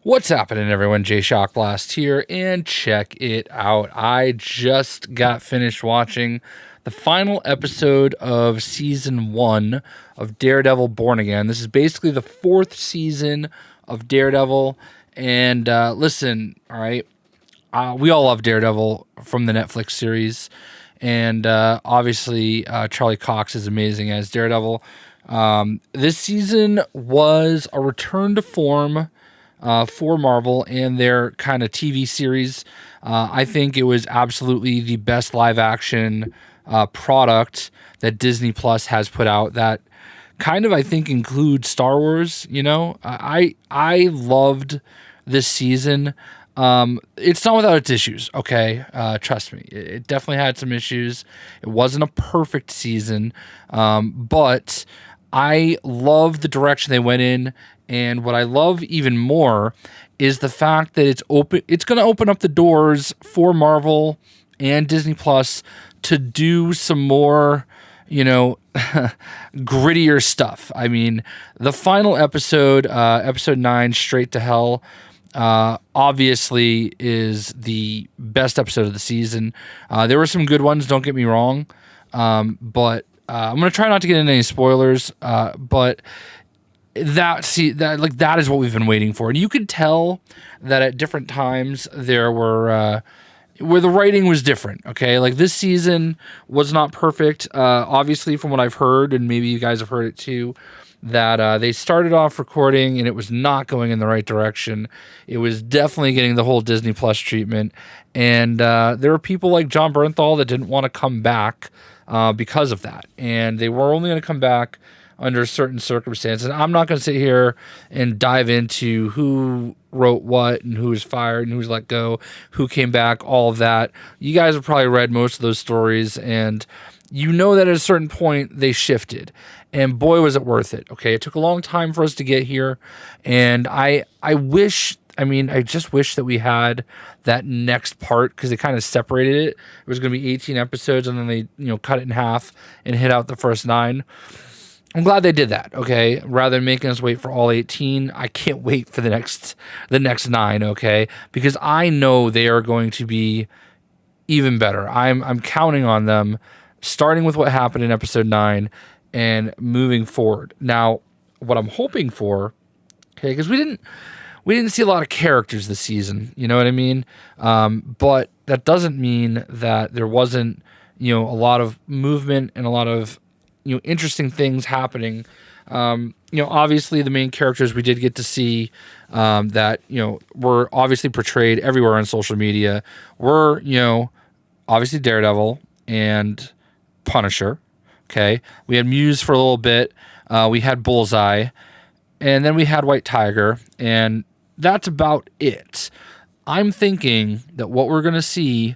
What's happening, everyone? JayShockblast here, and check it out. I just got finished watching the final episode of Season 1 of Daredevil Born Again. This is basically the fourth season of Daredevil, and listen, all right, we all love Daredevil from the Netflix series, and obviously Charlie Cox is amazing as Daredevil. This season was a return to form for Marvel and their kind of TV series. I think it was absolutely the best live action product that Disney Plus has put out. That kind of, I think, includes Star Wars. You know, I loved this season. It's not without its issues. Okay, trust me, it definitely had some issues. It wasn't a perfect season, but I love the direction they went in. And what I love even more is the fact that it's going to open up the doors for Marvel and Disney Plus to do some more, grittier stuff. I mean, the final episode, episode 9, Straight to Hell, obviously is the best episode of the season. There were some good ones, don't get me wrong, but I'm going to try not to get into any spoilers, but that is what we've been waiting for. And you could tell that at different times there were where the writing was different. Okay, like this season was not perfect. Obviously, from what I've heard, and maybe you guys have heard it too, that they started off recording and it was not going in the right direction. It was definitely getting the whole Disney Plus treatment, and there were people like John Bernthal that didn't want to come back because of that, and they were only going to come back under certain circumstances. I'm not going to sit here and dive into who wrote what and who was fired and who was let go, who came back, all of that. You guys have probably read most of those stories, and you know that at a certain point they shifted. And boy, was it worth it. Okay, it took a long time for us to get here, and I just wish that we had that next part, because they kind of separated it. It was going to be 18 episodes, and then they cut it in half and hit out the first 9. I'm glad they did that, okay? Rather than making us wait for all 18, I can't wait for the next 9, okay? Because I know they are going to be even better. I'm counting on them, starting with what happened in episode 9 and moving forward. Now, what I'm hoping for, okay, because we didn't see a lot of characters this season, you know what I mean? But that doesn't mean that there wasn't, a lot of movement and a lot of interesting things happening. Obviously the main characters we did get to see that were obviously portrayed everywhere on social media were obviously Daredevil and Punisher. Okay, we had Muse for a little bit, we had Bullseye, and then we had White Tiger, and that's about it. I'm thinking that what we're going to see,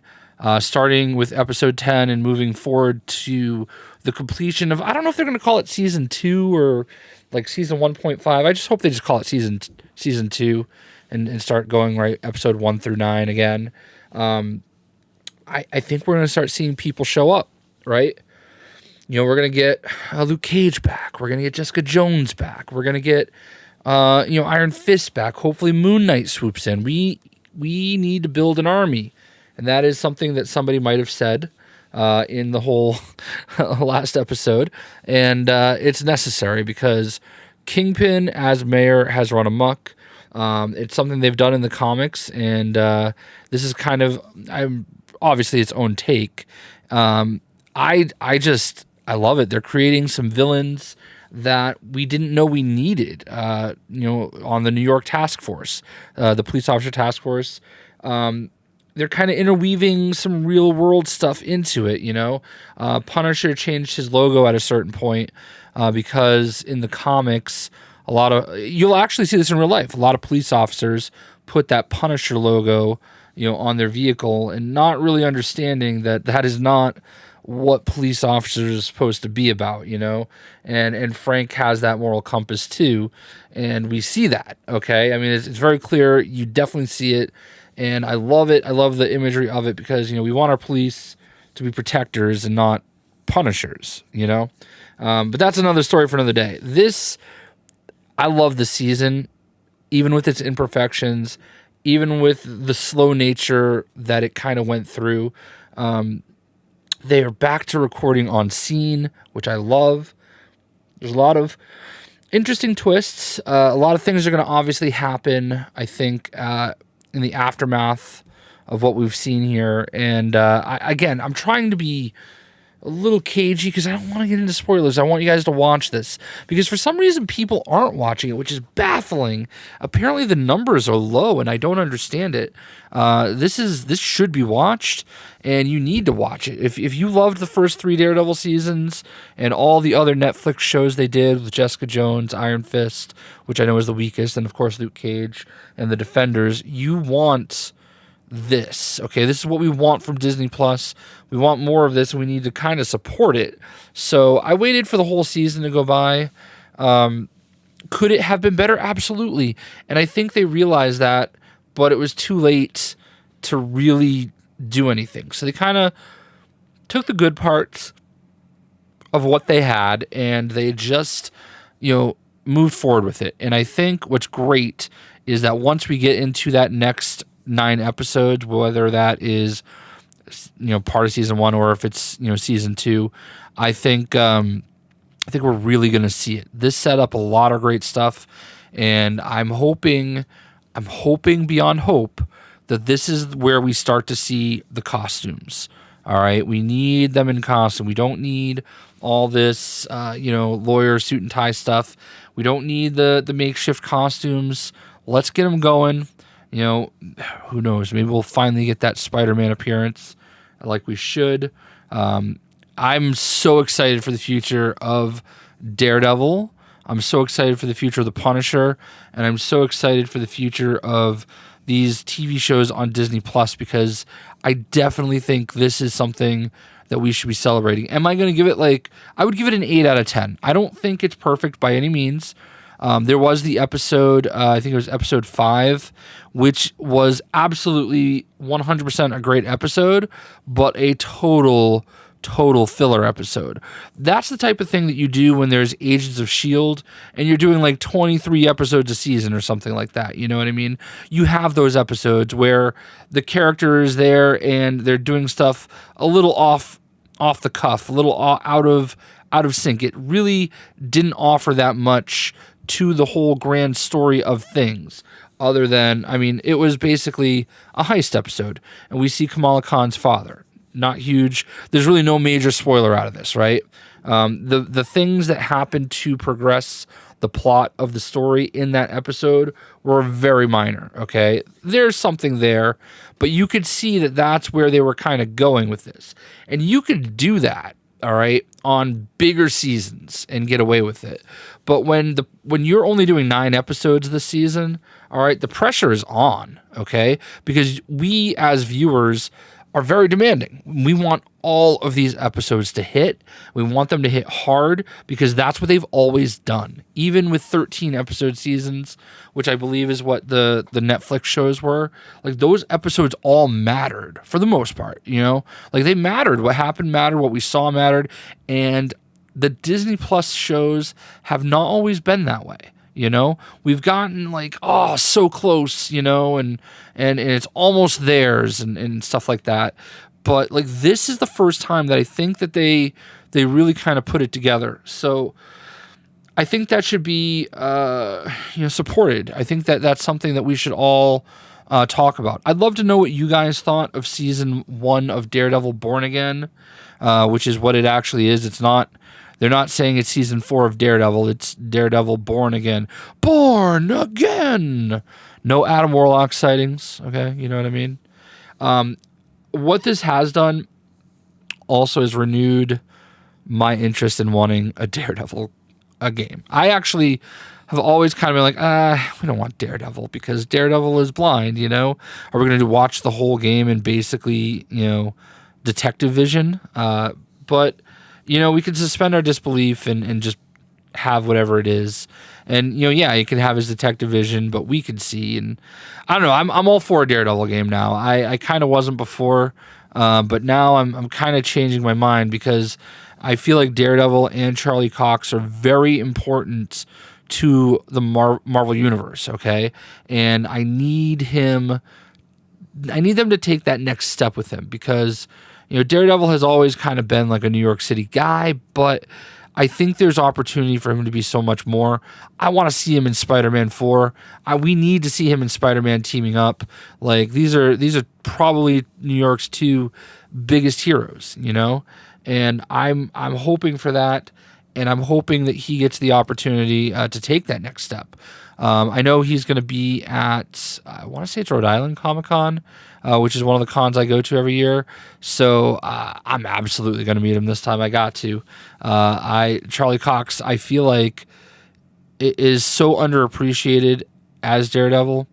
starting with episode 10 and moving forward to the completion of, I don't know if they're going to call it season 2 or like season 1.5. I just hope they just call it season 2 and start going right episode 1 through 9 again. I think we're going to start seeing people show up, right? We're going to get Luke Cage back. We're going to get Jessica Jones back. We're going to get Iron Fist back. Hopefully Moon Knight swoops in. We need to build an army. And that is something that somebody might have said in the whole last episode. And it's necessary because Kingpin as mayor has run amok. It's something they've done in the comics. And this is kind of, obviously its own take. I love it. They're creating some villains that we didn't know we needed, on the New York task force, the police officer task force. They're kind of interweaving some real world stuff into it, Punisher changed his logo at a certain point because in the comics, you'll actually see this in real life. A lot of police officers put that Punisher logo, on their vehicle and not really understanding that is not what police officers are supposed to be about, and Frank has that moral compass too. And we see that. Okay. I mean, it's very clear. You definitely see it. And I love it. I love the imagery of it because, we want our police to be protectors and not punishers, But that's another story for another day. I love the season. even with its imperfections, even with the slow nature that it kind of went through. They are back to recording on scene, which I love. There's a lot of interesting twists. A lot of things are going to obviously happen, I think, in the aftermath of what we've seen here. And I'm trying to be a little cagey because I don't want to get into spoilers. I want you guys to watch this because for some reason people aren't watching it, which is baffling. Apparently the numbers are low and I don't understand it. This should be watched and you need to watch it. If you loved the first 3 Daredevil seasons and all the other Netflix shows they did with Jessica Jones, Iron Fist, which I know is the weakest, and of course Luke Cage and the Defenders, you want this. Okay, this is what we want from Disney Plus. We want more of this and we need to kind of support it. So I waited for the whole season to go by. Could it have been better? Absolutely. And I think they realized that, but it was too late to really do anything. So they kind of took the good parts of what they had and they just, moved forward with it. And I think what's great is that once we get into that next 9 episodes, whether that is part of season 1 or if it's season 2, I think we're really going to see it. This set up a lot of great stuff, and I'm hoping beyond hope that this is where we start to see the costumes. All right, we need them in costume. We don't need all this lawyer suit and tie stuff. We don't need the makeshift costumes. Let's get them going. Who knows? Maybe we'll finally get that Spider-Man appearance like we should. I'm so excited for the future of Daredevil. I'm so excited for the future of the Punisher. And I'm so excited for the future of these TV shows on Disney Plus because I definitely think this is something that we should be celebrating. Am I going to give it I would give it an 8 out of 10. I don't think it's perfect by any means. There was the episode, I think it was episode 5, which was absolutely 100% a great episode, but a total filler episode. That's the type of thing that you do when there's Agents of S.H.I.E.L.D. and you're doing 23 episodes a season or something like that. You know what I mean? You have those episodes where the character is there and they're doing stuff a little off the cuff, a little out of sync. It really didn't offer that much to the whole grand story of things other than, it was basically a heist episode and we see Kamala Khan's father. Not huge. There's really no major spoiler out of this, right? The things that happened to progress the plot of the story in that episode were very minor, okay? There's something there, but you could see that that's where they were kind of going with this. And you could do that, all right, on bigger seasons and get away with it. But when you're only doing 9 episodes this season, all right, the pressure is on, okay? Because we as viewers are very demanding. We want all of these episodes to hit. We want them to hit hard because that's what they've always done. Even with 13 episode seasons, which I believe is what the Netflix shows were, those episodes all mattered for the most part, they mattered. What happened mattered, what we saw mattered, and the Disney Plus shows have not always been that way. We've gotten so close, and it's almost theirs and stuff like that. But this is the first time that I think that they really kind of put it together. So I think that should be supported. I think that that's something that we should all talk about. I'd love to know what you guys thought of season 1 of Daredevil Born Again, which is what it actually is. They're not saying it's season 4 of Daredevil. It's Daredevil Born Again. Born Again! No Adam Warlock sightings, okay? You know what I mean? What this has done also has renewed my interest in wanting a Daredevil game. I actually have always kind of been we don't want Daredevil because Daredevil is blind, Are we going to watch the whole game and basically, detective vision? But we could suspend our disbelief and just have whatever it is. And, he could have his detective vision, but we could see. And I don't know. I'm all for a Daredevil game now. I kind of wasn't before, but now I'm kind of changing my mind because I feel like Daredevil and Charlie Cox are very important to the Marvel universe, okay? And I need them to take that next step with him, because Daredevil has always kind of been like a New York City guy, but I think there's opportunity for him to be so much more. I want to see him in Spider-Man 4. We need to see him in Spider-Man teaming up. Like, these are probably New York's two biggest heroes, and I'm hoping for that. And I'm hoping that he gets the opportunity to take that next step. I know he's going to be at, I want to say it's Rhode Island Comic-Con, which is one of the cons I go to every year. So I'm absolutely going to meet him this time. I got to. Charlie Cox, I feel like it is so underappreciated as Daredevil.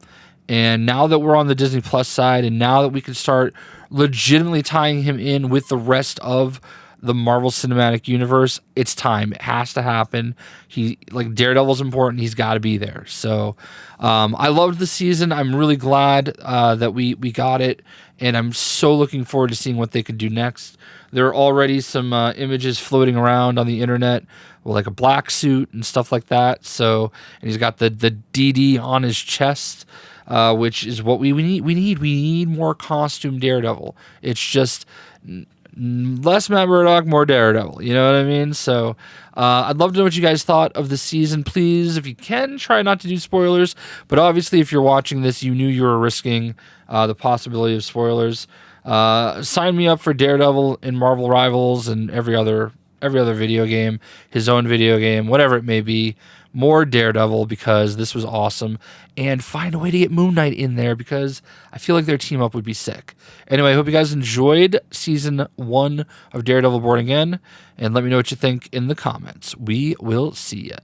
And now that we're on the Disney Plus side, and now that we can start legitimately tying him in with the rest of the Marvel Cinematic Universe, it's time. It has to happen. Daredevil's important. He's got to be there. So I loved the season. I'm really glad that we got it, and I'm so looking forward to seeing what they could do next. There are already some images floating around on the internet with like a black suit and stuff like that. So, and he's got the DD on his chest, which is what we need. We need more costume Daredevil. It's just less Matt Murdock, more Daredevil. You know what I mean? So I'd love to know what you guys thought of the season. Please, if you can, try not to do spoilers. But obviously, if you're watching this, you knew you were risking the possibility of spoilers. Sign me up for Daredevil in Marvel Rivals and every other video game, his own video game, whatever it may be. More Daredevil, because this was awesome. And find a way to get Moon Knight in there, because I feel like their team up would be sick. Anyway, I hope you guys enjoyed season 1 of Daredevil Born Again, and let me know what you think in the comments. We will see ya.